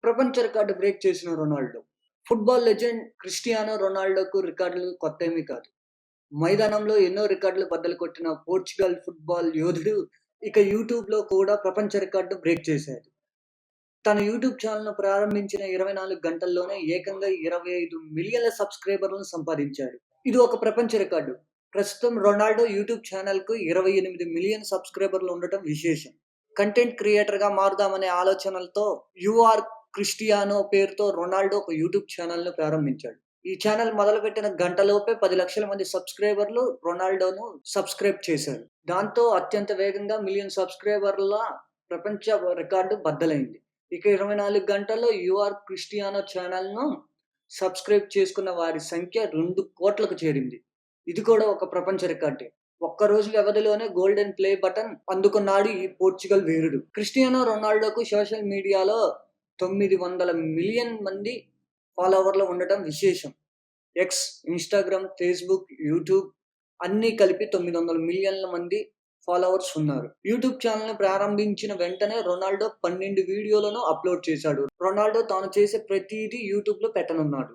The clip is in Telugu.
ప్రపంచ రికార్డ్ బ్రేక్ చేసిన రొనాల్డో. ఫుట్బాల్ లెజెండ్ క్రిస్టియానో రొనాల్డోకు రికార్డులు కొత్తేమీ కాదు. మైదానంలో ఎన్నో రికార్డులు బద్దలు కొట్టిన పోర్చుగల్ ఫుట్బాల్ యోధుడు ఇక యూట్యూబ్‌లో కూడా ప్రపంచ రికార్డ్ బ్రేక్ చేశాడు. తన యూట్యూబ్ ఛానెల్‌ను ప్రారంభించిన 24 గంటల్లోనే ఏకంగా 25,000,000 సబ్‌స్క్రైబర్‌లను సంపాదించాడు. ఇది ఒక ప్రపంచ రికార్డు. ప్రస్తుతం రొనాల్డో యూట్యూబ్ ఛానెల్‌కు 28,000,000 సబ్‌స్క్రైబర్లు ఉండటం విశేషం. కంటెంట్ క్రియేటర్‌గా మారుదామనే ఆలోచనలతో 'యూ ఆర్ క్రిస్టియానో' పేరుతో రొనాల్డో ఒక యూట్యూబ్ ఛానెల్‌ను ప్రారంభించాడు. ఈ ఛానెల్ మొదలుపెట్టిన గంటలోపే 10,00,000 మంది సబ్‌స్క్రైబర్లు రొనాల్డోను సబ్‌స్క్రైబ్ చేశారు. దాంతో అత్యంత వేగంగా మిలియన్ సబ్‌స్క్రైబర్ల ప్రపంచ రికార్డు బద్దలైంది. ఇక 24 గంటల్లో 'యూ ఆర్ క్రిస్టియానో' ఛానెల్‌ను సబ్‌స్క్రైబ్ చేసుకున్న వారి సంఖ్య 2,00,00,000కు చేరింది. ఇది కూడా ఒక ప్రపంచ రికార్డే. ఒక్కరోజు వ్యవధిలోనే గోల్డెన్ ప్లే బటన్ అందుకున్నాడు ఈ పోర్చుగల్ వీరుడు. క్రిస్టియానో రొనాల్డోకు సోషల్ మీడియాలో 900,000,000 మంది ఫాలోవర్లు ఉండటం విశేషం. ఎక్స్, ఇన్‌స్టాగ్రామ్, ఫేస్‌బుక్, యూట్యూబ్ అన్నీ కలిపి 900,000,000 మంది ఫాలోవర్స్ ఉన్నారు. యూట్యూబ్ ఛానెల్‌ని ప్రారంభించిన వెంటనే రొనాల్డో 12 వీడియోలను అప్‌లోడ్ చేశాడు. రొనాల్డో తాను చేసే ప్రతీదీ యూట్యూబ్‌లో పెట్టనున్నాడు.